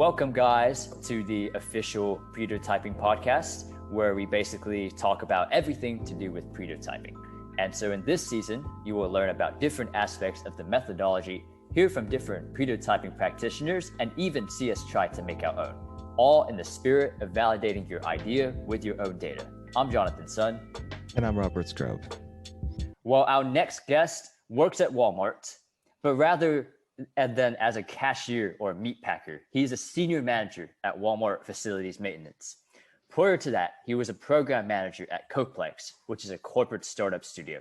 Welcome, guys, to the official Pretotyping podcast, where we basically talk about everything to do with pretotyping. And so in this season, you will learn about different aspects of the methodology, hear from different pretotyping practitioners, and even see us try to make our own, all in the spirit of validating your idea with your own data. I'm Jonathan Sun. And I'm Robert Scrobe. Well, our next guest works at Walmart, but rather than as a cashier or meat packer, he's a senior manager at Walmart Facilities Maintenance. Prior to that, he was a program manager at Coplex, which is a corporate startup studio.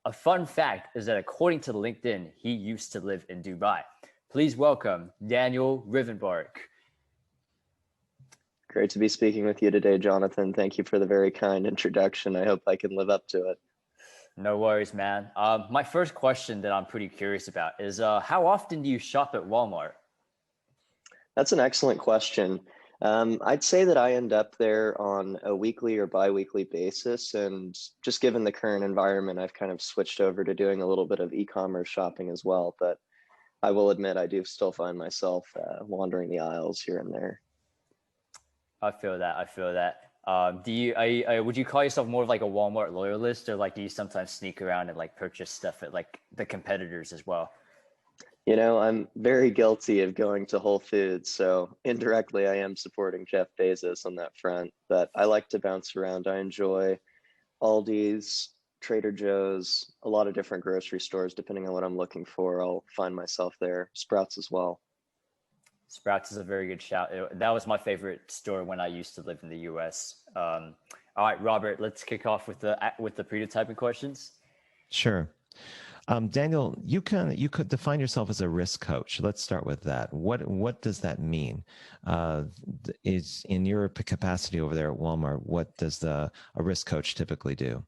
A fun fact is that according to LinkedIn, he used to live in Dubai. Please welcome Daniel Rivenbark. Great to be speaking with you today, Jonathan. Thank you for the very kind introduction. I hope I can live up to it. No worries, man. My first question that I'm pretty curious about is how often do you shop at Walmart? That's an excellent question. I'd say that I end up there on a weekly or bi-weekly basis. And just given the current environment, I've kind of switched over to doing a little bit of e-commerce shopping as well. But I will admit, I do still find myself wandering the aisles here and there. I feel that. Would you call yourself more of like a Walmart loyalist, or like do you sometimes sneak around and like purchase stuff at like the competitors as well? You know, I'm very guilty of going to Whole Foods, so indirectly I am supporting Jeff Bezos on that front, but I like to bounce around. I enjoy Aldi's, Trader Joe's, a lot of different grocery stores. Depending on what I'm looking for, I'll find myself there. Sprouts as well. Sprouts is a very good shout. That was my favorite store when I used to live in the US. All right, Robert, let's kick off with the pretotyping questions. Sure. Daniel, you could define yourself as a risk coach. Let's start with that. What does that mean? Is in your capacity over there at Walmart, what does a risk coach typically do?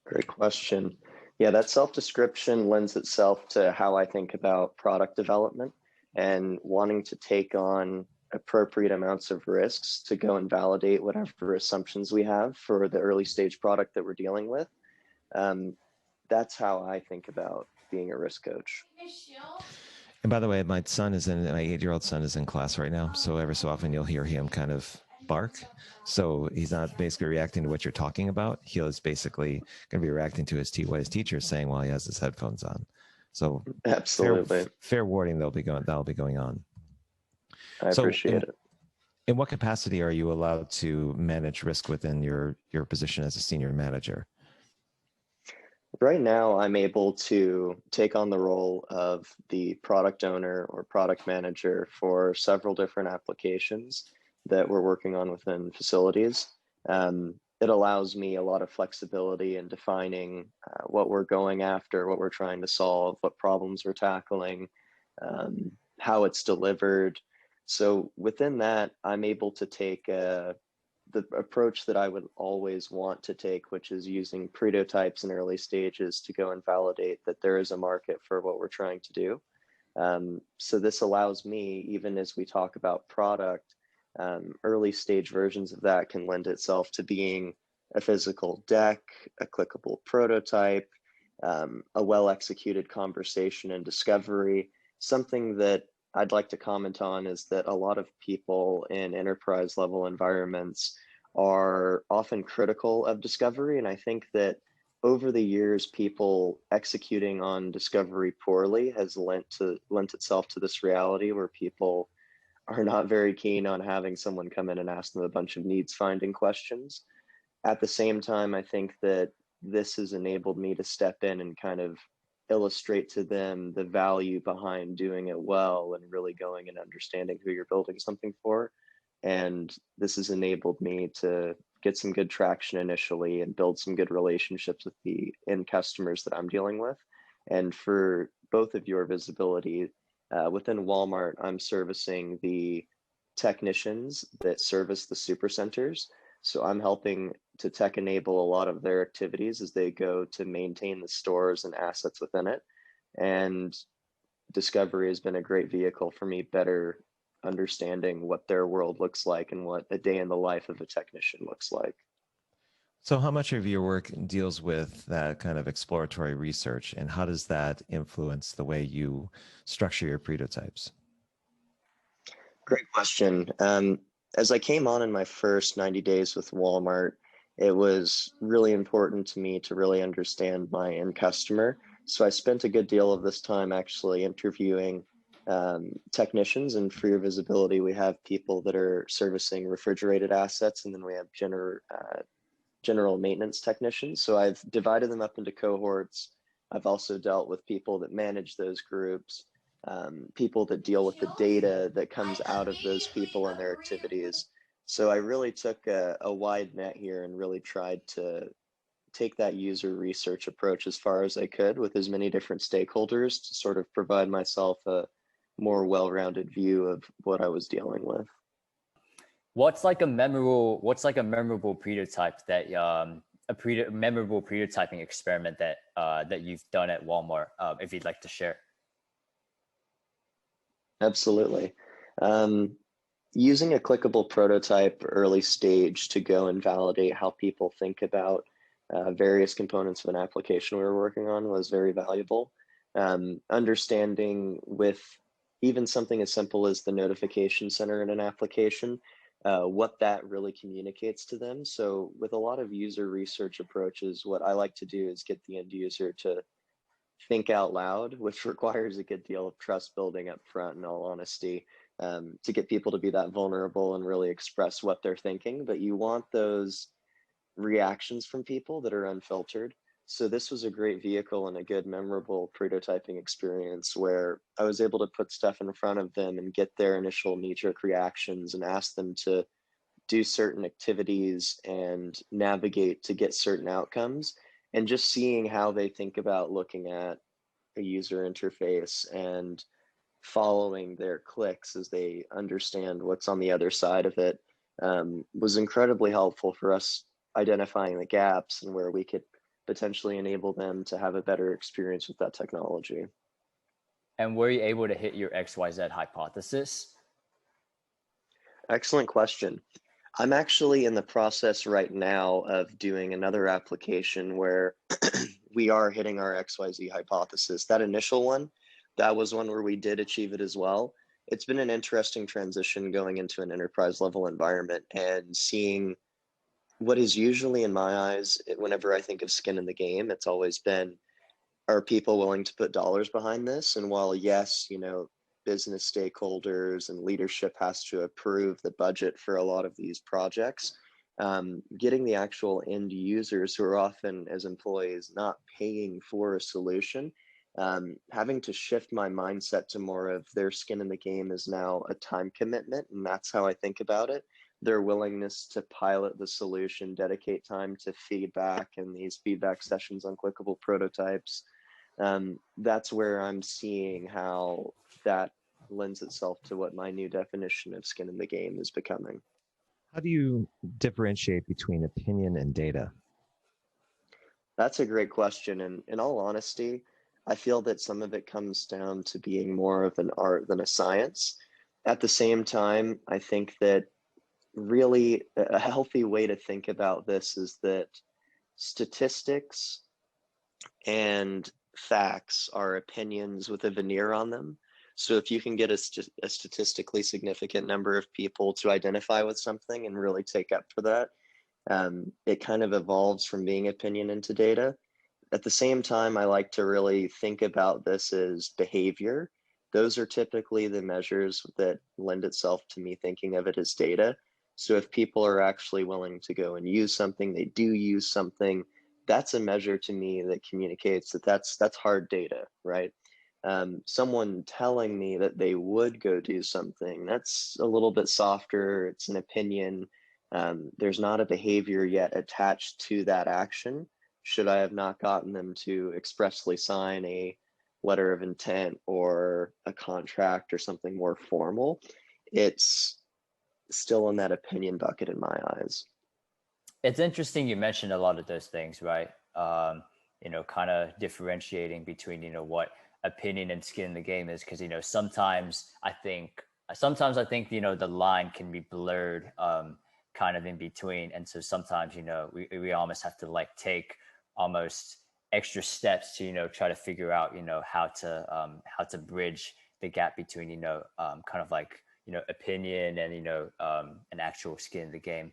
Great question. Yeah, that self-description lends itself to how I think about product development and wanting to take on appropriate amounts of risks to go and validate whatever assumptions we have for the early stage product that we're dealing with. That's how I think about being a risk coach. And by the way, my 8-year-old son is in class right now. So every so often you'll hear him kind of bark. So he's not basically reacting to what you're talking about. He is basically going to be reacting to what his teacher is saying while he has his headphones on. So absolutely, fair warning, that'll be going on. I appreciate it. In what capacity are you allowed to manage risk within your position as a senior manager? Right now, I'm able to take on the role of the product owner or product manager for several different applications that we're working on within facilities. It allows me a lot of flexibility in defining what we're going after, what we're trying to solve, what problems we're tackling, how it's delivered. So within that, I'm able to take the approach that I would always want to take, which is using pretotypes in early stages to go and validate that there is a market for what we're trying to do. So this allows me, even as we talk about product, early stage versions of that can lend itself to being a physical deck, a clickable prototype, a well-executed conversation and discovery. Something that I'd like to comment on is that a lot of people in enterprise level environments are often critical of discovery. And I think that over the years, people executing on discovery poorly has lent itself to this reality where people are not very keen on having someone come in and ask them a bunch of needs finding questions. At the same time, I think that this has enabled me to step in and kind of illustrate to them the value behind doing it well and really going and understanding who you're building something for. And this has enabled me to get some good traction initially and build some good relationships with the end customers that I'm dealing with. And for both of your visibility, within Walmart, I'm servicing the technicians that service the supercenters. So I'm helping to tech enable a lot of their activities as they go to maintain the stores and assets within it. And Discovery has been a great vehicle for me better understanding what their world looks like and what a day in the life of a technician looks like. So how much of your work deals with that kind of exploratory research, and how does that influence the way you structure your pretotypes? Great question. As I came on in my first 90 days with Walmart, it was really important to me to really understand my end customer. So I spent a good deal of this time actually interviewing technicians. And for your visibility, we have people that are servicing refrigerated assets, and then we have general maintenance technicians. So I've divided them up into cohorts. I've also dealt with people that manage those groups, people that deal with the data that comes out of those people and their activities. So I really took a wide net here and really tried to take that user research approach as far as I could with as many different stakeholders to sort of provide myself a more well-rounded view of what I was dealing with. What's like a memorable prototype that memorable prototyping experiment that that you've done at Walmart, if you'd like to share? Absolutely. Using a clickable prototype early stage to go and validate how people think about various components of an application we were working on was very valuable. Understanding with even something as simple as the notification center in an application, what that really communicates to them. So with a lot of user research approaches, what I like to do is get the end user to think out loud, which requires a good deal of trust building up front, in all honesty, to get people to be that vulnerable and really express what they're thinking. But you want those reactions from people that are unfiltered. So this was a great vehicle and a good memorable prototyping experience where I was able to put stuff in front of them and get their initial knee-jerk reactions and ask them to do certain activities and navigate to get certain outcomes. And just seeing how they think about looking at a user interface and following their clicks as they understand what's on the other side of it was incredibly helpful for us identifying the gaps and where we could potentially enable them to have a better experience with that technology. And were you able to hit your XYZ hypothesis? Excellent question. I'm actually in the process right now of doing another application where we are hitting our XYZ hypothesis. That initial one, that was one where we did achieve it as well. It's been an interesting transition going into an enterprise level environment and seeing what is usually in my eyes, whenever I think of skin in the game, it's always been, are people willing to put dollars behind this? And while yes, you know, business stakeholders and leadership has to approve the budget for a lot of these projects, getting the actual end users who are often as employees not paying for a solution, having to shift my mindset to more of their skin in the game is now a time commitment. And that's how I think about it. Their willingness to pilot the solution, dedicate time to feedback and these feedback sessions on clickable prototypes. That's where I'm seeing how that lends itself to what my new definition of skin in the game is becoming. How do you differentiate between opinion and data? That's a great question. And in all honesty, I feel that some of it comes down to being more of an art than a science. At the same time, I think that really a healthy way to think about this is that statistics and facts are opinions with a veneer on them. So if you can get a statistically significant number of people to identify with something and really take up for that, it kind of evolves from being opinion into data. At the same time, I like to really think about this as behavior. Those are typically the measures that lend itself to me thinking of it as data. So if people are actually willing to go and use something, they do use something, that's a measure to me that communicates that that's hard data, right? Someone telling me that they would go do something, that's a little bit softer, it's an opinion. There's not a behavior yet attached to that action. Should I have not gotten them to expressly sign a letter of intent or a contract or something more formal, it's still in that opinion bucket in my eyes. It's interesting you mentioned a lot of those things, right? You know, kind of differentiating between, you know, what opinion and skin in the game is, because, you know, sometimes I think, you know, the line can be blurred, kind of in between. And so sometimes, you know, we almost have to like take almost extra steps to, you know, try to figure out, you know, how to bridge the gap between, you know, kind of like, opinion and an actual skin in the game.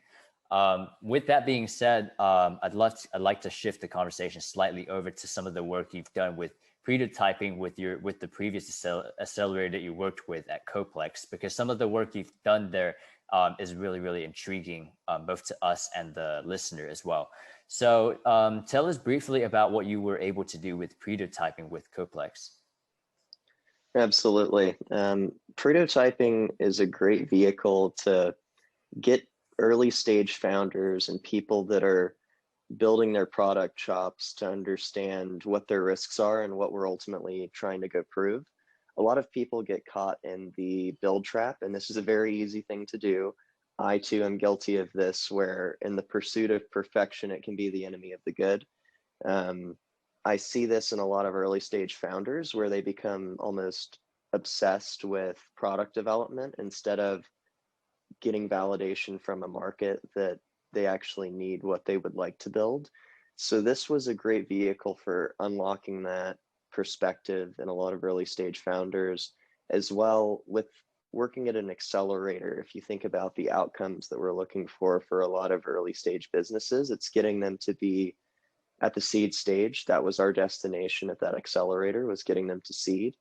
With that being said, I'd like to shift the conversation slightly over to some of the work you've done with pretotyping with the previous accelerator that you worked with at Coplex, because some of the work you've done there is really, really intriguing, both to us and the listener as well. So tell us briefly about what you were able to do with pretotyping with Coplex. Absolutely. Pretotyping is a great vehicle to get early stage founders and people that are building their product chops to understand what their risks are and what we're ultimately trying to go prove. A lot of people get caught in the build trap, and this is a very easy thing to do. I too am guilty of this, where in the pursuit of perfection, it can be the enemy of the good. I see this in a lot of early stage founders where they become almost obsessed with product development instead of getting validation from a market that they actually need what they would like to build. So this was a great vehicle for unlocking that perspective in a lot of early stage founders, as well with working at an accelerator. If you think about the outcomes that we're looking for a lot of early stage businesses, it's getting them to be at the seed stage. That was our destination at that accelerator, was getting them to seed.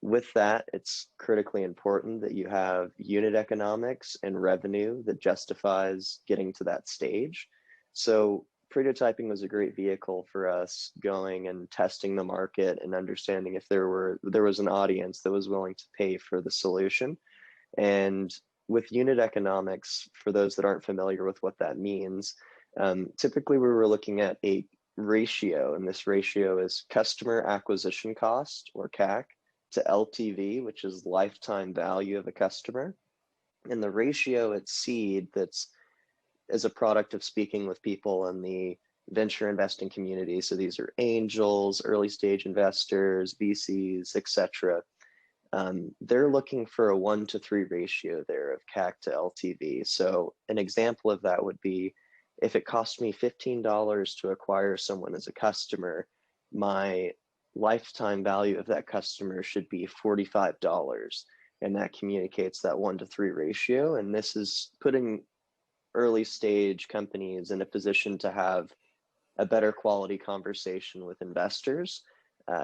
With that, it's critically important that you have unit economics and revenue that justifies getting to that stage. So pretotyping was a great vehicle for us going and testing the market and understanding if there was an audience that was willing to pay for the solution. And with unit economics, for those that aren't familiar with what that means, typically we were looking at a ratio, and this ratio is customer acquisition cost, or CAC, to LTV, which is lifetime value of a customer. And the ratio at seed, that's as a product of speaking with people in the venture investing community. So these are angels, early stage investors, VCs, etc. They're looking for a 1-to-3 ratio there of CAC to LTV. So an example of that would be, if it cost me $15 to acquire someone as a customer, my lifetime value of that customer should be $45. And that communicates that 1-to-3 ratio. And this is putting early stage companies in a position to have a better quality conversation with investors,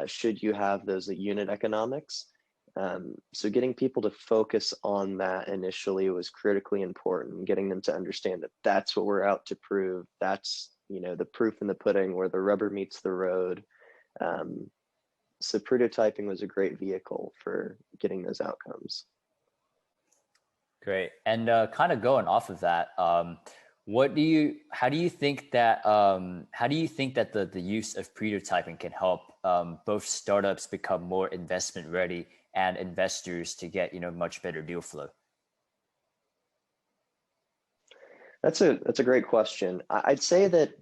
should you have those unit economics. So getting people to focus on that initially was critically important, getting them to understand that that's what we're out to prove. That's, the proof in the pudding, where the rubber meets the road. So pretotyping was a great vehicle for getting those outcomes. Great. And kind of going off of that, how do you think that the use of pretotyping can help both startups become more investment ready and investors to get much better deal flow? That's a great question. I'd say that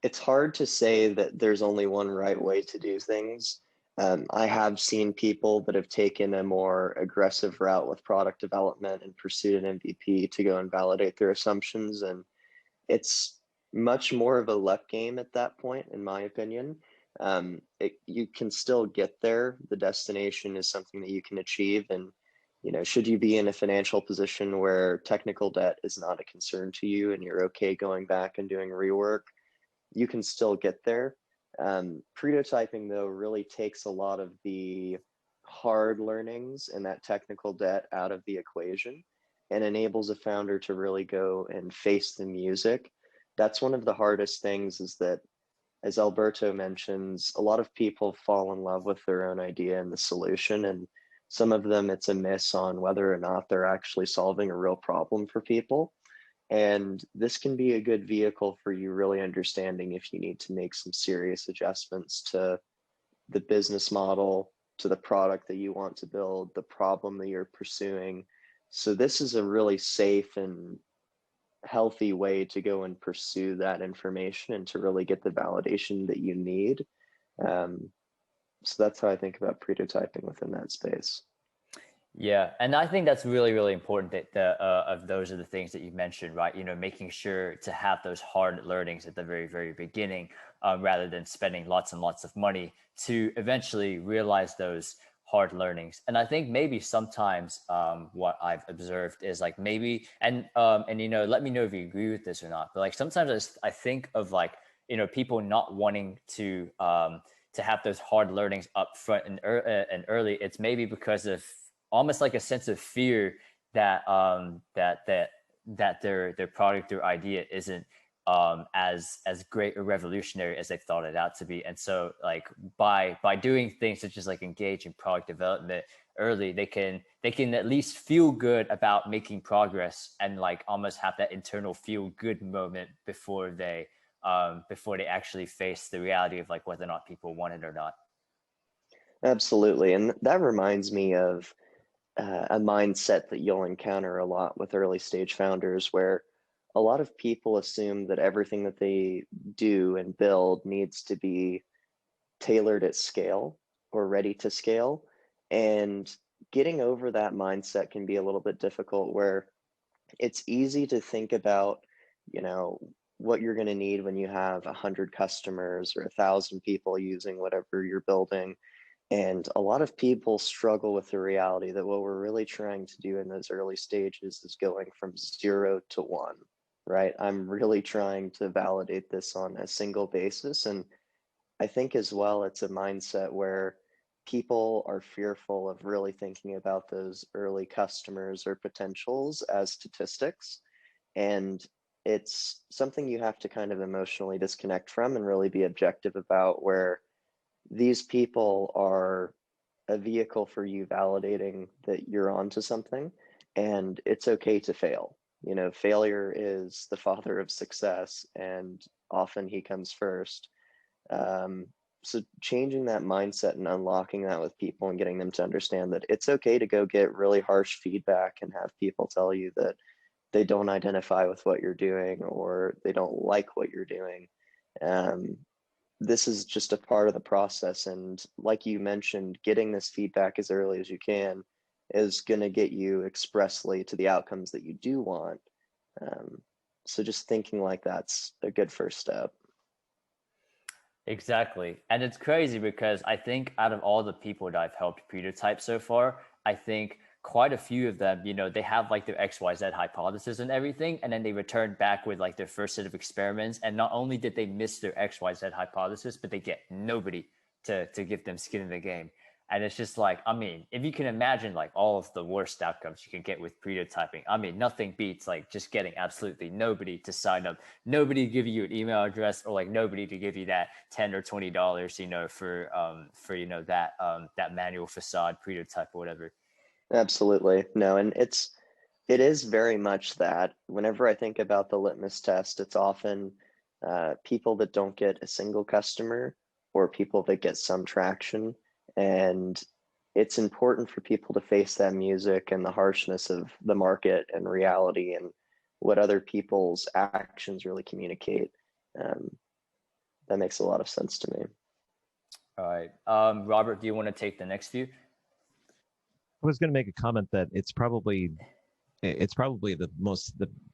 it's hard to say that there's only one right way to do things. I have seen people that have taken a more aggressive route with product development and pursued an MVP to go and validate their assumptions. And it's much more of a luck game at that point, in my opinion. You can still get there. The destination is something that you can achieve. And, should you be in a financial position where technical debt is not a concern to you and you're okay going back and doing rework, you can still get there. Pretotyping, though, really takes a lot of the hard learnings and that technical debt out of the equation and enables a founder to really go and face the music. That's one of the hardest things, is that, as Alberto mentions, a lot of people fall in love with their own idea and the solution, and some of them it's a miss on whether or not they're actually solving a real problem for people. And this can be a good vehicle for you really understanding if you need to make some serious adjustments to the business model, to the product that you want to build, the problem that you're pursuing. So this is a really safe and healthy way to go and pursue that information and to really get the validation that you need. So that's how I think about pretotyping within that space. Yeah, and I think that's really, really important that of those are the things that you mentioned, right? Making sure to have those hard learnings at the very, very beginning, rather than spending lots and lots of money to eventually realize those hard learnings. And I think maybe sometimes what I've observed is like maybe, and you know, let me know if you agree with this or not, but like sometimes I think of like, you know, people not wanting to have those hard learnings up front and early. It's maybe because of almost like a sense of fear that that their product or idea isn't as great or revolutionary as they thought it out to be. And so like by doing things such as like engage in product development early, they can at least feel good about making progress and like almost have that internal feel good moment before they actually face the reality of like whether or not people want it or not. Absolutely. And that reminds me of a mindset that you'll encounter a lot with early stage founders, where a lot of people assume that everything that they do and build needs to be tailored at scale or ready to scale. And getting over that mindset can be a little bit difficult, where it's easy to think about, you know, what you're going to need when you have 100 customers or 1,000 people using whatever you're building. And a lot of people struggle with the reality that what we're really trying to do in those early stages is going from 0 to 1, right? I'm really trying to validate this on a single basis. And I think as well, it's a mindset where people are fearful of really thinking about those early customers or potentials as statistics. And it's something you have to kind of emotionally disconnect from and really be objective about, where these people are a vehicle for you validating that you're onto something, and it's okay to fail. You know, failure is the father of success, and often he comes first. Um, so changing that mindset and unlocking that with people and getting them to understand that it's okay to go get really harsh feedback and have people tell you that they don't identify with what you're doing or they don't like what you're doing. Um, this is just a part of the process. And like you mentioned, getting this feedback as early as you can is going to get you expressly to the outcomes that you do want. So just thinking like that's a good first step. Exactly. And it's crazy because I think out of all the people that I've helped prototype so far, I think quite a few of them, you know, they have like their XYZ hypothesis and everything. And then they return back with like their first set of experiments. And not only did they miss their XYZ hypothesis, but they get nobody to give them skin in the game. And it's just like, I mean, if you can imagine like all of the worst outcomes you can get with prototyping, I mean, nothing beats like just getting absolutely nobody to sign up, nobody to give you an email address, or like nobody to give you that $10 or $20, you know, for you know that manual facade prototype or whatever. Absolutely. No, and it is very much that. Whenever I think about the litmus test, it's often people that don't get a single customer or people that get some traction. And it's important for people to face that music and the harshness of the market and reality and what other people's actions really communicate. Um, that makes a lot of sense to me. All right. Robert, do you want to take the next few? I was going to make a comment that it's probably the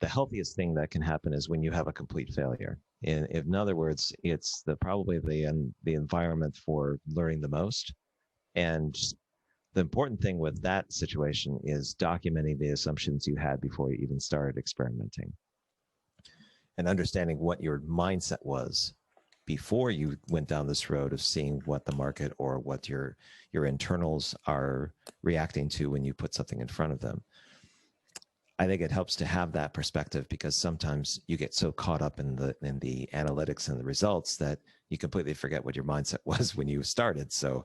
healthiest thing that can happen is when you have a complete failure. In other words, it's probably the environment for learning the most. And the important thing with that situation is documenting the assumptions you had before you even started experimenting, and understanding what your mindset was before you went down this road of seeing what the market or what your internals are reacting to when you put something in front of them. I think it helps to have that perspective, because sometimes you get so caught up in the analytics and the results that you completely forget what your mindset was when you started. So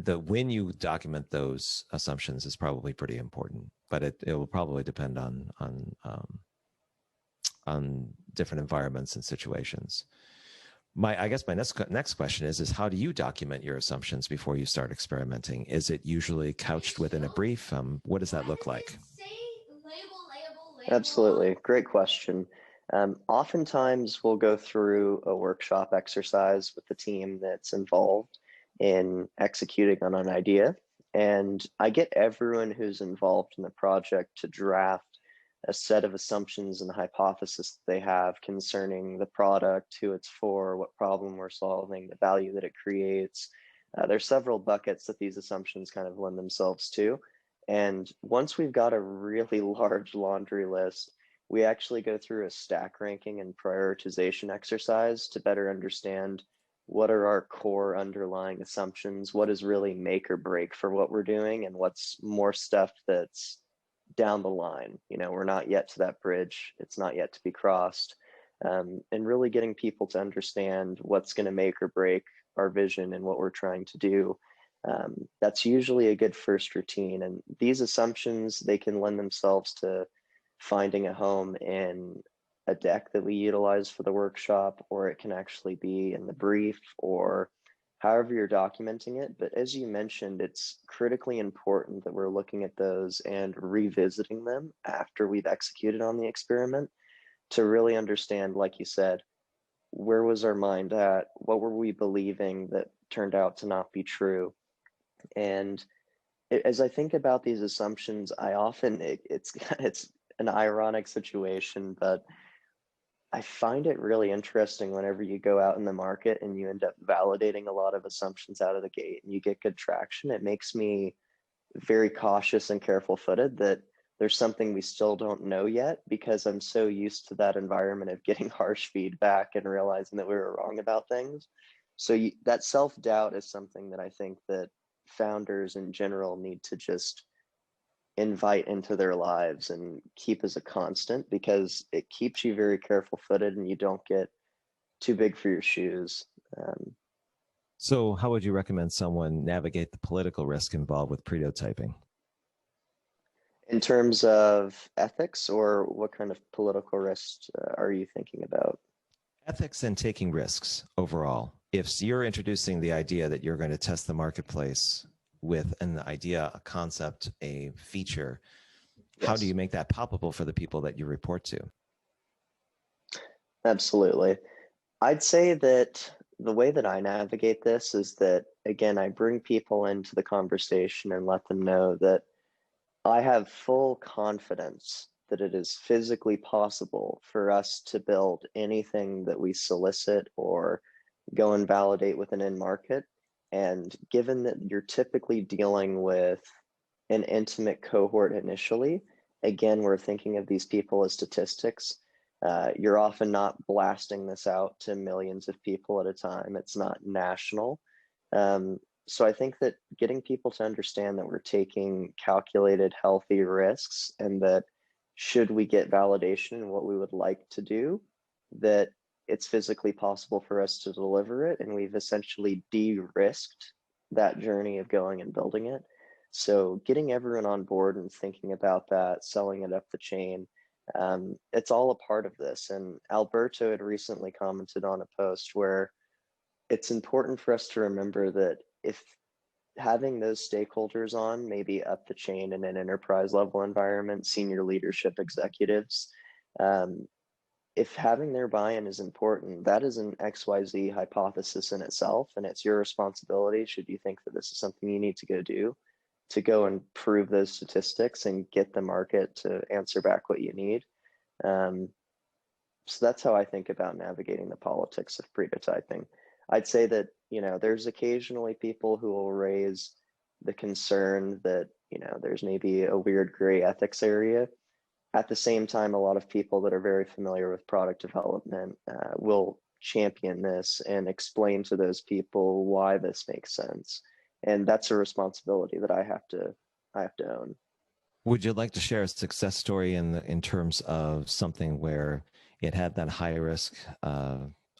when you document those assumptions is probably pretty important, but it will probably depend on different environments and situations. I guess my next question is how do you document your assumptions before you start experimenting? Is it usually couched within a brief? What does that look like? Absolutely. Great question. Oftentimes we'll go through a workshop exercise with the team that's involved in executing on an idea. And I get everyone who's involved in the project to draft a set of assumptions and hypotheses that they have concerning the product, who it's for, what problem we're solving, the value that it creates, There's several buckets that these assumptions kind of lend themselves to. And once we've got a really large laundry list, we actually go through a stack ranking and prioritization exercise to better understand what are our core underlying assumptions, what is really make or break for what we're doing, and what's more stuff that's down the line. You know, we're not yet to that bridge, it's not yet to be crossed. And really getting people to understand what's going to make or break our vision and what we're trying to do. That's usually a good first routine. And these assumptions, they can lend themselves to finding a home in a deck that we utilize for the workshop, or it can actually be in the brief, or however you're documenting it. But as you mentioned, it's critically important that we're looking at those and revisiting them after we've executed on the experiment to really understand, like you said, where was our mind at? What were we believing that turned out to not be true? And as I think about these assumptions, I often, it's an ironic situation, but I find it really interesting whenever you go out in the market and you end up validating a lot of assumptions out of the gate and you get good traction. It makes me very cautious and careful footed that there's something we still don't know yet, because I'm so used to that environment of getting harsh feedback and realizing that we were wrong about things. So that self-doubt is something that I think that founders in general need to just invite into their lives and keep as a constant, because it keeps you very careful footed and you don't get too big for your shoes. So how would you recommend someone navigate the political risk involved with pretotyping? In terms of ethics, or what kind of political risks are you thinking about? Ethics and taking risks overall. If you're introducing the idea that you're going to test the marketplace with an idea, a concept, a feature, how do Yes, you make that palpable for the people that you report to? absolutely. I'd say that the way that I navigate this is that, again, I bring people into the conversation and let them know that I have full confidence that it is physically possible for us to build anything that we solicit or go and validate with an end market. And given that you're typically dealing with an intimate cohort initially, again, we're thinking of these people as statistics. You're often not blasting this out to millions of people at a time. It's not national. So I think that getting people to understand that we're taking calculated, healthy risks, and that should we get validation in what we would like to do, that it's physically possible for us to deliver it. And we've essentially de-risked that journey of going and building it. So getting everyone on board and thinking about that, selling it up the chain, it's all a part of this. And Alberto had recently commented on a post where it's important for us to remember that if having those stakeholders on, maybe up the chain in an enterprise level environment, senior leadership executives, if having their buy-in is important, that is an XYZ hypothesis in itself, and it's your responsibility, should you think that this is something you need to go do, to go and prove those statistics and get the market to answer back what you need. So that's how I think about navigating the politics of pretotyping. I'd say that, you know, there's occasionally people who will raise the concern that, you know, there's maybe a weird gray ethics area. At the same time, a lot of people that are very familiar with product development will champion this and explain to those people why this makes sense. And that's a responsibility that I have to own. Would you like to share a success story in terms of something where it had that high risk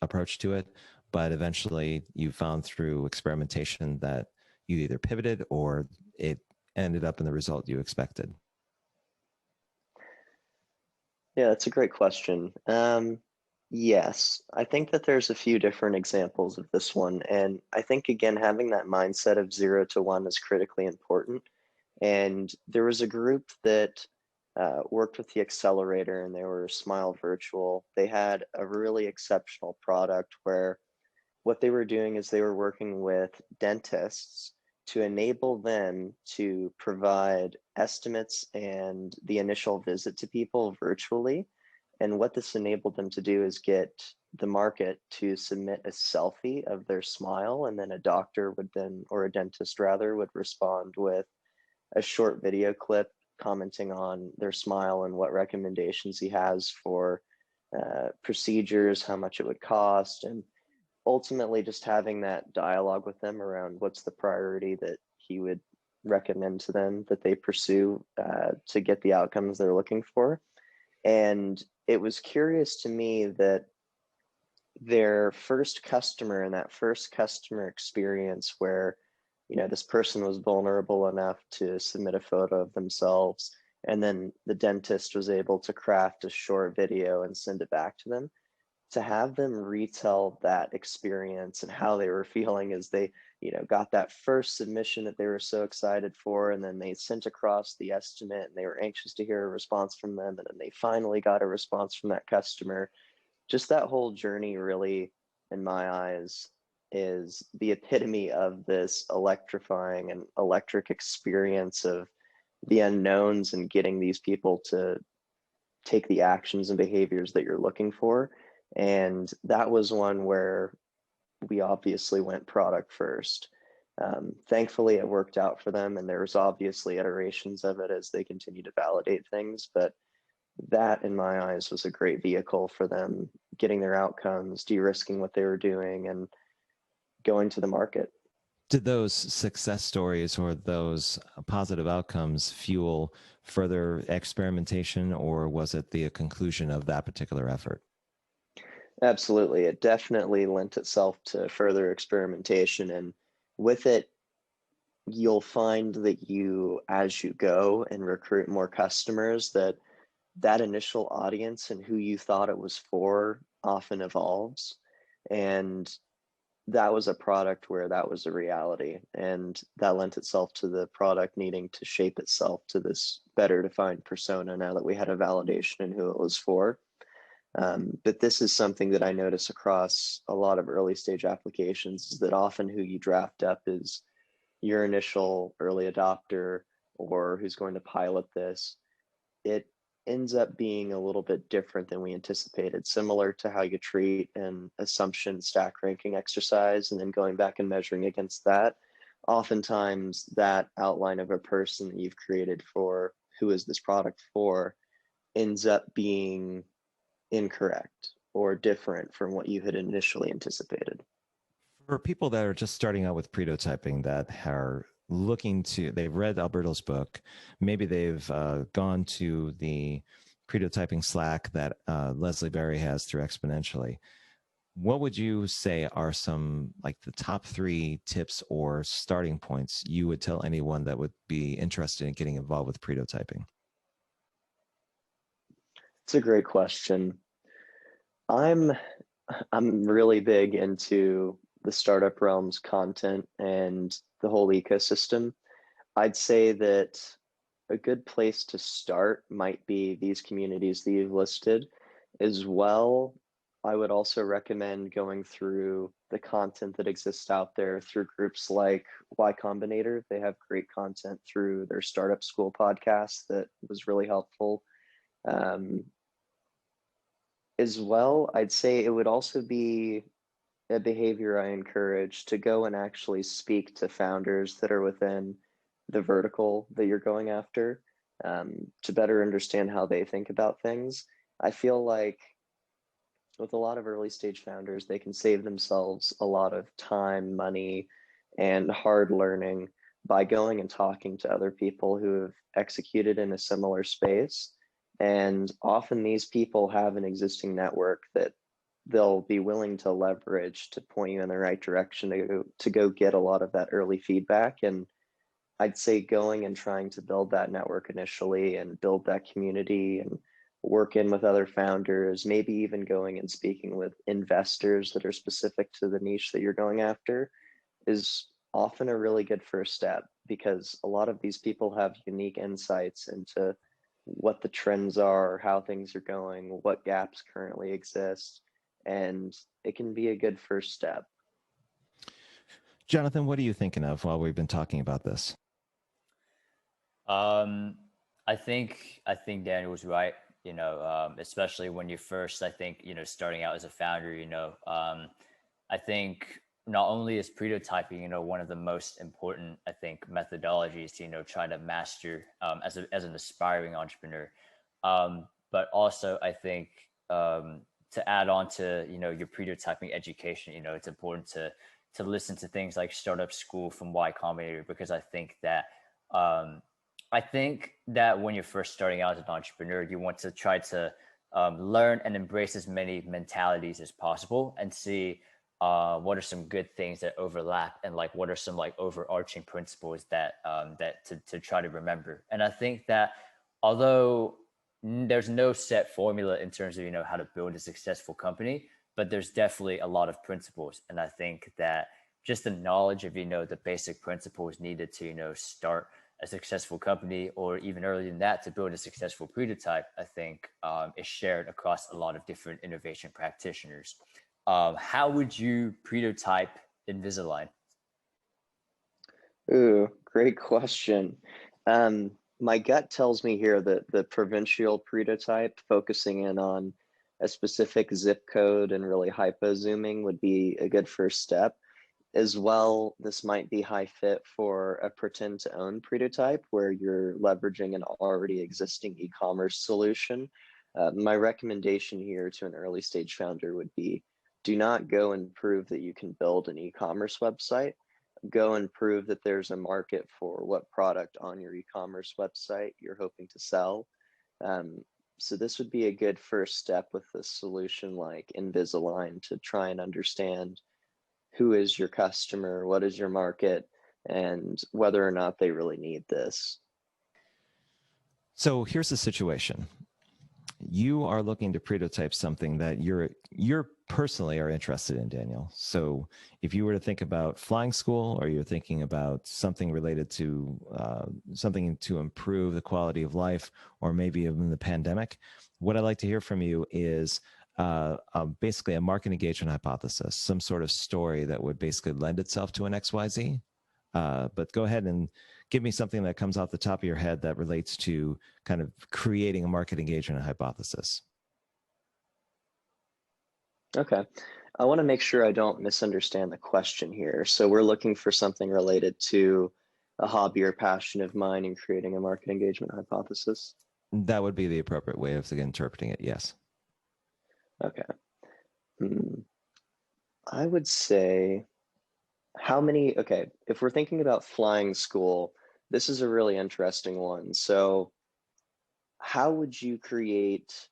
approach to it, but eventually you found through experimentation that you either pivoted or it ended up in the result you expected? Yeah, that's a great question. Yes, I think that there's a few different examples of this one. And I think, again, having that mindset of 0 to 1 is critically important. And there was a group that worked with the accelerator, and they were Smile Virtual. They had a really exceptional product where what they were doing is they were working with dentists to enable them to provide estimates and the initial visit to people virtually. And what this enabled them to do is get the market to submit a selfie of their smile, and then a doctor would then, or a dentist rather, would respond with a short video clip commenting on their smile and what recommendations he has for procedures, how much it would cost, and ultimately just having that dialogue with them around what's the priority that he would recommend to them that they pursue to get the outcomes they're looking for. And it was curious to me that their first customer and that first customer experience where, you know, this person was vulnerable enough to submit a photo of themselves, and then the dentist was able to craft a short video and send it back to them, to have them retell that experience and how they were feeling as they, you know, got that first submission that they were so excited for, and then they sent across the estimate and they were anxious to hear a response from them, and then they finally got a response from that customer. Just that whole journey really, in my eyes, is the epitome of this electrifying and electric experience of the unknowns and getting these people to take the actions and behaviors that you're looking for. And that was one where we obviously went product first. Thankfully, it worked out for them, and there was obviously iterations of it as they continue to validate things. But that, in my eyes, was a great vehicle for them getting their outcomes, de-risking what they were doing, and going to the market. Did those success stories or those positive outcomes fuel further experimentation, or was it the conclusion of that particular effort? Absolutely. It definitely lent itself to further experimentation. And with it, you'll find that you, as you go and recruit more customers, that initial audience and who you thought it was for often evolves. And that was a product where that was a reality. And that lent itself to the product needing to shape itself to this better defined persona now that we had a validation in who it was for. But this is something that I notice across a lot of early stage applications, is that often who you draft up is your initial early adopter or who's going to pilot this. It ends up being a little bit different than we anticipated, similar to how you treat an assumption stack ranking exercise and then going back and measuring against that. Oftentimes that outline of a person that you've created for who is this product for ends up being incorrect or different from what you had initially anticipated. For people that are just starting out with pretotyping, that are looking to, they've read Alberto's book, maybe they've gone to the pretotyping Slack that Leslie Berry has through Exponentially. What would you say are some, like, the top 3 tips or starting points you would tell anyone that would be interested in getting involved with pretotyping? It's a great question. I'm really big into the startup realm's content and the whole ecosystem. I'd say that a good place to start might be these communities that you've listed. As well, I would also recommend going through the content that exists out there through groups like Y Combinator. They have great content through their Startup School podcast that was really helpful. As well, I'd say it would also be a behavior I encourage, to go and actually speak to founders that are within the vertical that you're going after, to better understand how they think about things. I feel like with a lot of early stage founders, they can save themselves a lot of time, money, and hard learning by going and talking to other people who have executed in a similar space. And often these people have an existing network that they'll be willing to leverage to point you in the right direction to go get a lot of that early feedback. And I'd say going and trying to build that network initially and build that community and work in with other founders, maybe even going and speaking with investors that are specific to the niche that you're going after, is often a really good first step, because a lot of these people have unique insights into what the trends are, how things are going, what gaps currently exist, and it can be a good first step. Jonathan, what are you thinking of while we've been talking about this? I think Daniel was right. especially when you're first, I think, starting out as a founder, I think not only is pretotyping, one of the most important, I think, methodologies to, try to master as an aspiring entrepreneur. But also, I think to add on to, your pretotyping education, it's important to listen to things like Startup School from Y Combinator, because um, I think that when you're first starting out as an entrepreneur, you want to try to learn and embrace as many mentalities as possible and see what are some good things that overlap, and like what are some like overarching principles that to try to remember. And I think that although there's no set formula in terms of how to build a successful company, but there's definitely a lot of principles. And I think that just the knowledge of the basic principles needed to start a successful company, or even earlier than that to build a successful prototype, I think is shared across a lot of different innovation practitioners. How would you prototype Invisalign? Ooh, great question. My gut tells me here that the provincial prototype, focusing in on a specific zip code and really hypo zooming, would be a good first step. As well, this might be high fit for a pretend to own prototype where you're leveraging an already existing e-commerce solution. My recommendation here to an early stage founder would be, do not go and prove that you can build an e-commerce website. Go and prove that there's a market for what product on your e-commerce website you're hoping to sell. So this would be a good first step with a solution like Invisalign to try and understand who is your customer, what is your market, and whether or not they really need this. So here's the situation. You are looking to prototype something that you're personally are interested in, Daniel. So if you were to think about flying school, or you're thinking about something related to something to improve the quality of life, or maybe even the pandemic, what I'd like to hear from you is basically a market engagement hypothesis, some sort of story that would basically lend itself to an XYZ. But go ahead and give me something that comes off the top of your head that relates to kind of creating a market engagement hypothesis. Okay. I want to make sure I don't misunderstand the question here. So we're looking for something related to a hobby or passion of mine in creating a market engagement hypothesis. That would be the appropriate way of interpreting it, yes. Okay. I would say okay, if we're thinking about flying school, this is a really interesting one. So how would you create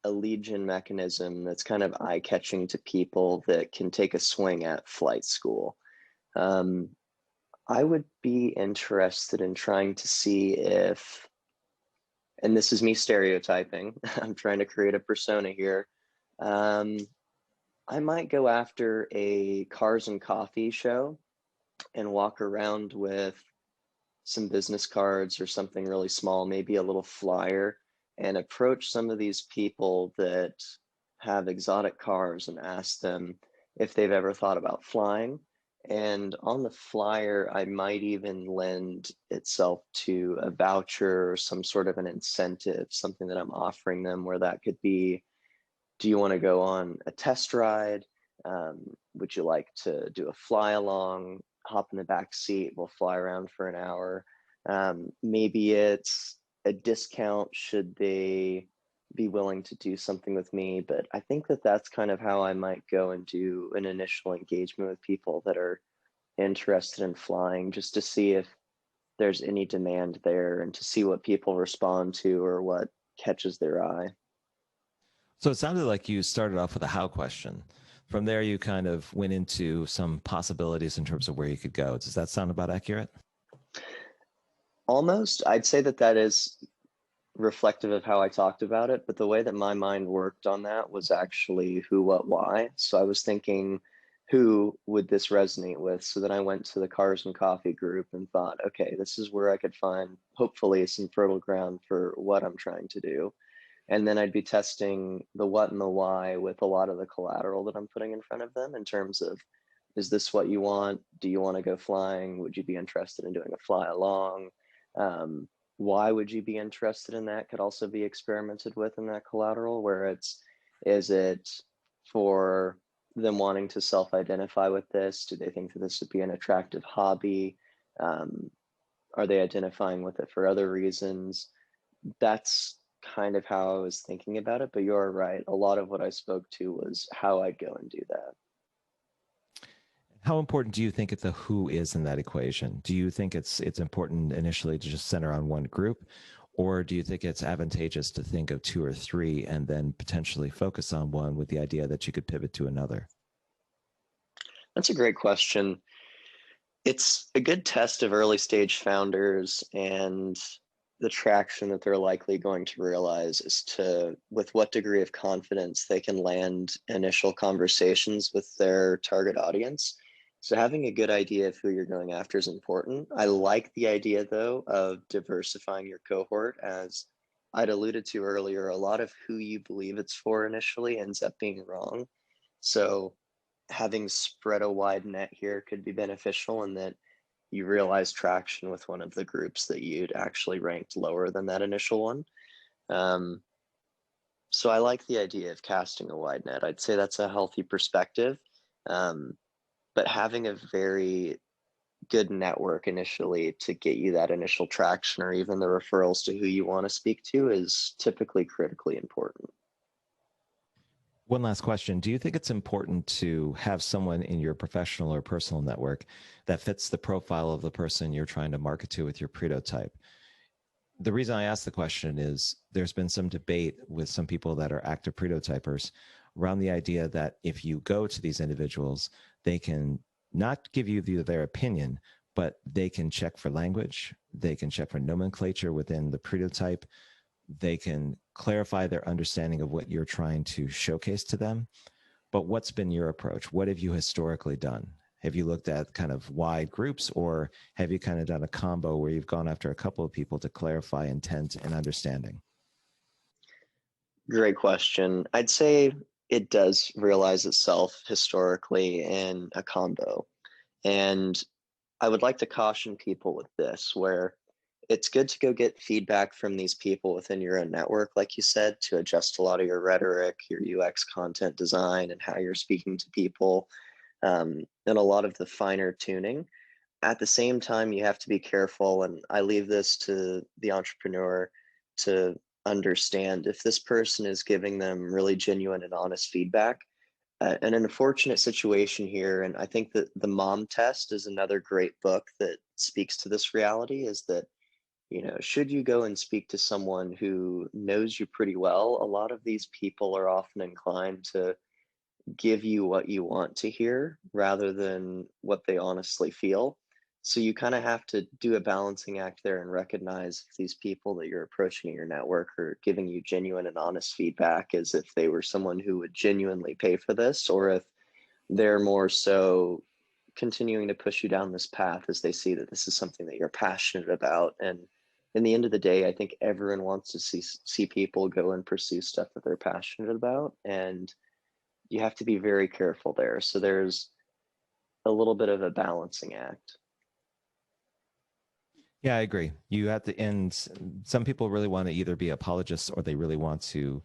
a lead gen mechanism that's kind of eye-catching to people that can take a swing at flight school? I would be interested in trying to see if, and this is me stereotyping, I'm trying to create a persona here. I might go after a cars and coffee show and walk around with some business cards or something really small, maybe a little flyer, and approach some of these people that have exotic cars and ask them if they've ever thought about flying. And on the flyer, I might even lend itself to a voucher or some sort of an incentive, something that I'm offering them, where that could be, do you want to go on a test ride? Would you like to do a fly along? Hop in the back seat, we'll fly around for an hour. Maybe it's a discount should they be willing to do something with me. But I think that that's kind of how I might go and do an initial engagement with people that are interested in flying, just to see if there's any demand there and to see what people respond to or what catches their eye. So it sounded like you started off with a how question. From there, you kind of went into some possibilities in terms of where you could go. Does that sound about accurate? Almost. I'd say that that is reflective of how I talked about it, but the way that my mind worked on that was actually who, what, why. So I was thinking, who would this resonate with? So then I went to the Cars and Coffee group and thought, okay, this is where I could find hopefully some fertile ground for what I'm trying to do. And then I'd be testing the what and the why with a lot of the collateral that I'm putting in front of them in terms of, is this what you want? Do you want to go flying? Would you be interested in doing a fly along? why would you be interested in that could also be experimented with in that collateral, where is it for them wanting to self-identify with this? Do they think that this would be an attractive hobby? Are they identifying with it for other reasons? That's kind of how I was thinking about it, but you're right. A lot of what I spoke to was how I'd go and do that. How important do you think the who is in that equation? Do you think it's important initially to just center on one group, or do you think it's advantageous to think of two or three and then potentially focus on one with the idea that you could pivot to another? That's a great question. It's a good test of early stage founders and the traction that they're likely going to realize as to with what degree of confidence they can land initial conversations with their target audience. So having a good idea of who you're going after is important. I like the idea though of diversifying your cohort. As I'd alluded to earlier, a lot of who you believe it's for initially ends up being wrong. So having spread a wide net here could be beneficial in that you realize traction with one of the groups that you'd actually ranked lower than that initial one. Um, so I like the idea of casting a wide net. I'd say that's a healthy perspective. But having a very good network initially to get you that initial traction or even the referrals to who you want to speak to is typically critically important. One last question. Do you think it's important to have someone in your professional or personal network that fits the profile of the person you're trying to market to with your pretotype? The reason I ask the question is there's been some debate with some people that are active pretotypers around the idea that if you go to these individuals, they can not give you their opinion, but they can check for language, they can check for nomenclature within the pretotype, they can clarify their understanding of what you're trying to showcase to them. But what's been your approach? What have you historically done? Have you looked at kind of wide groups, or have you kind of done a combo where you've gone after a couple of people to clarify intent and understanding? Great question. I'd say it does realize itself historically in a combo. And I would like to caution people with this, where it's good to go get feedback from these people within your own network, like you said, to adjust a lot of your rhetoric, your UX content design, and how you're speaking to people, and a lot of the finer tuning. At the same time, you have to be careful, and I leave this to the entrepreneur to understand if this person is giving them really genuine and honest feedback. An unfortunate situation here, and I think that the mom test is another great book that speaks to this reality, is that, you know, should you go and speak to someone who knows you pretty well, a lot of these people are often inclined to give you what you want to hear rather than what they honestly feel. So you kind of have to do a balancing act there and recognize if these people that you're approaching in your network are giving you genuine and honest feedback as if they were someone who would genuinely pay for this, or if they're more so continuing to push you down this path as they see that this is something that you're passionate about. And in the end of the day, I think everyone wants to see people go and pursue stuff that they're passionate about. And you have to be very careful there. So there's a little bit of a balancing act. Yeah, I agree. You have to end. Some people really want to either be apologists or they really want to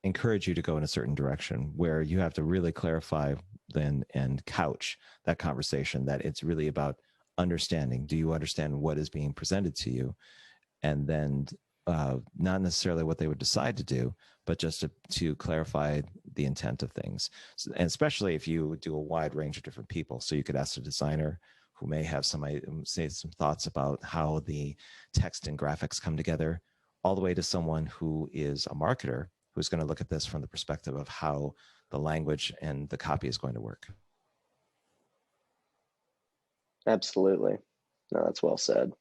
encourage you to go in a certain direction, where you have to really clarify then and couch that conversation that it's really about understanding. Do you understand what is being presented to you? And then not necessarily what they would decide to do, but just to clarify the intent of things. So, and especially if you do a wide range of different people. So you could ask a designer who may have some thoughts about how the text and graphics come together, all the way to someone who is a marketer who's going to look at this from the perspective of how the language and the copy is going to work. Absolutely. No, that's well said.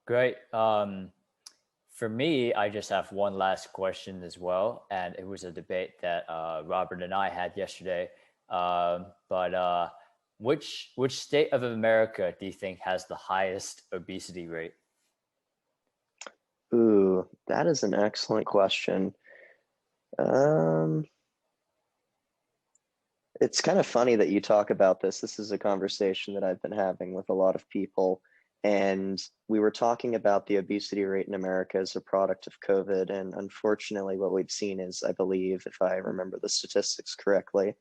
Great. For me, I just have one last question as well, and it was a debate that Robert and I had yesterday. But which state of America do you think has the highest obesity rate? Ooh, that is an excellent question. It's kind of funny that you talk about this. This is a conversation that I've been having with a lot of people. And we were talking about the obesity rate in America as a product of COVID. And unfortunately, what we've seen is, I believe, if I remember the statistics correctly,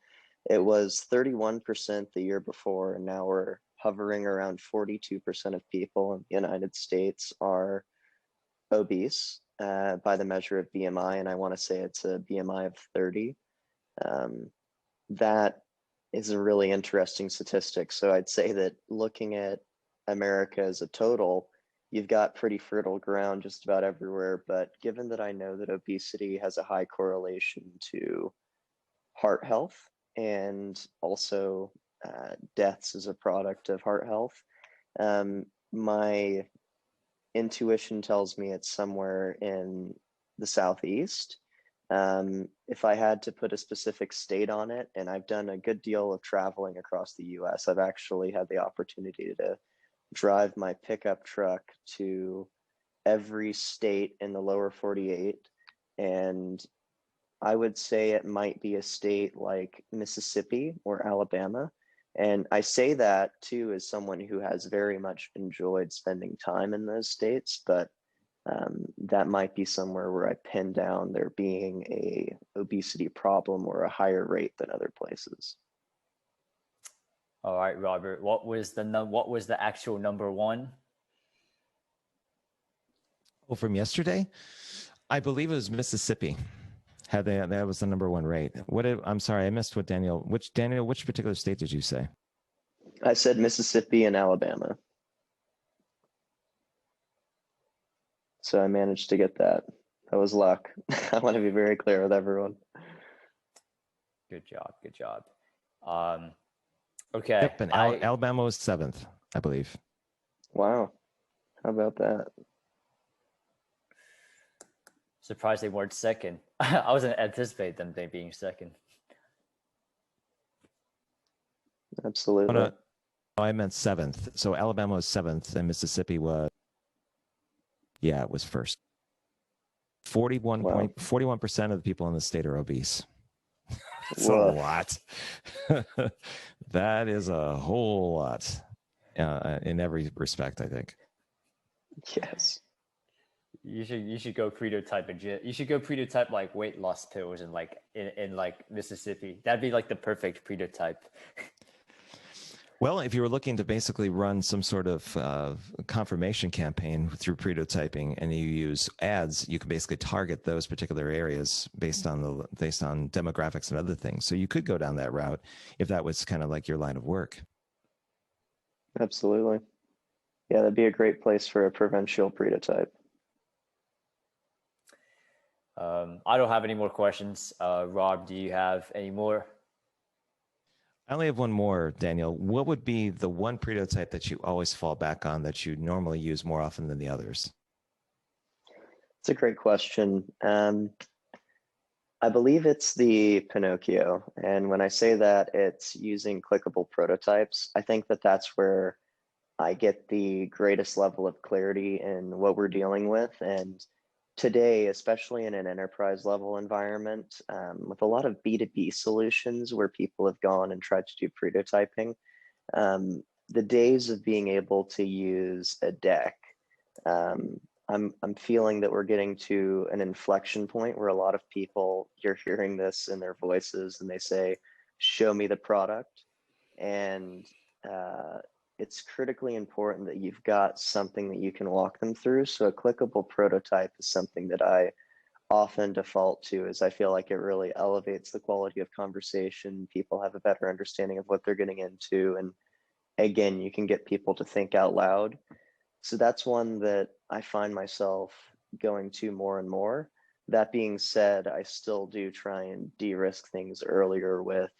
it was 31% the year before. And now we're hovering around 42% of people in the United States are obese by the measure of BMI. And I want to say it's a BMI of 30. Um, that is a really interesting statistic. So I'd say that looking at America as a total, you've got pretty fertile ground just about everywhere. But given that I know that obesity has a high correlation to heart health and also deaths as a product of heart health, my intuition tells me it's somewhere in the Southeast. If I had to put a specific state on it, and I've done a good deal of traveling across the US, I've actually had the opportunity to drive my pickup truck to every state in the lower 48. And I would say it might be a state like Mississippi or Alabama. And I say that too as someone who has very much enjoyed spending time in those states, but that might be somewhere where I pin down there being a obesity problem or a higher rate than other places. All right, Robert, what was the actual number one? Oh, from yesterday? I believe it was Mississippi. That was the number one rate. I'm sorry, I missed what which particular state did you say? I said Mississippi and Alabama. So I managed to get that. That was luck. I want to be very clear with everyone. Good job. Good job. Okay. Yep, and Alabama was 7th, I believe. Wow. How about that? Surprised they weren't second. I wasn't anticipate them being second. Absolutely. Oh, no, I meant 7th. So Alabama was 7th and Mississippi was, it was first. 41% of the people in the state are obese. That's a lot. That is a whole lot in every respect, I think. Yes. You should go pretotype you should go pretotype like weight loss pills in like Mississippi. That'd be like the perfect pretotype. Well, if you were looking to basically run some sort of confirmation campaign through pretotyping and you use ads, you can basically target those particular areas based on demographics and other things. So you could go down that route if that was kind of like your line of work. Absolutely. Yeah, that'd be a great place for a provincial pretotype. I don't have any more questions. Rob, do you have any more? I only have one more, Daniel. What would be the one pretotype that you always fall back on that you normally use more often than the others? It's a great question. I believe it's the Pinocchio. And when I say that, it's using clickable prototypes. I think that that's where I get the greatest level of clarity in what we're dealing with. And today, especially in an enterprise level environment, with a lot of B2B solutions where people have gone and tried to do prototyping, the days of being able to use a deck, I'm feeling that we're getting to an inflection point where a lot of people, you're hearing this in their voices and they say, show me the product. And it's critically important that you've got something that you can walk them through. So a clickable prototype is something that I often default to, as I feel like it really elevates the quality of conversation. People have a better understanding of what they're getting into. And again, you can get people to think out loud. So that's one that I find myself going to more and more. That being said, I still do try and de-risk things earlier with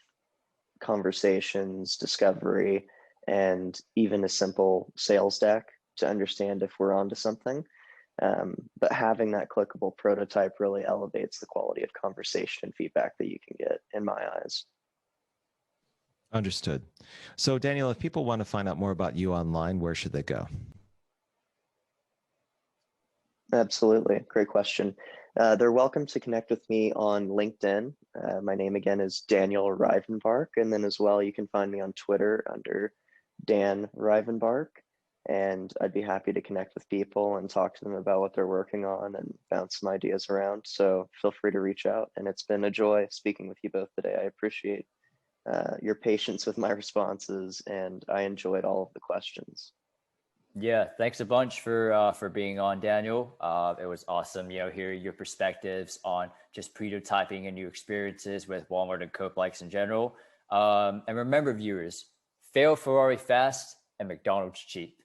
conversations, discovery, and even a simple sales deck to understand if we're onto something. But having that clickable prototype really elevates the quality of conversation and feedback that you can get, in my eyes. Understood. So Daniel, if people want to find out more about you online, where should they go? Absolutely. Great question. They're welcome to connect with me on LinkedIn. My name again is Daniel Rivenbark, and then as well, you can find me on Twitter under Dan Rivenbark. And I'd be happy to connect with people and talk to them about what they're working on and bounce some ideas around. So feel free to reach out. And it's been a joy speaking with you both today. I appreciate your patience with my responses, and I enjoyed all of the questions. Yeah, thanks a bunch for being on, Daniel. It was awesome, hearing your perspectives on just prototyping and your experiences with Walmart and Coplex in general. And remember, viewers, fail Ferrari fast and McDonald's cheap.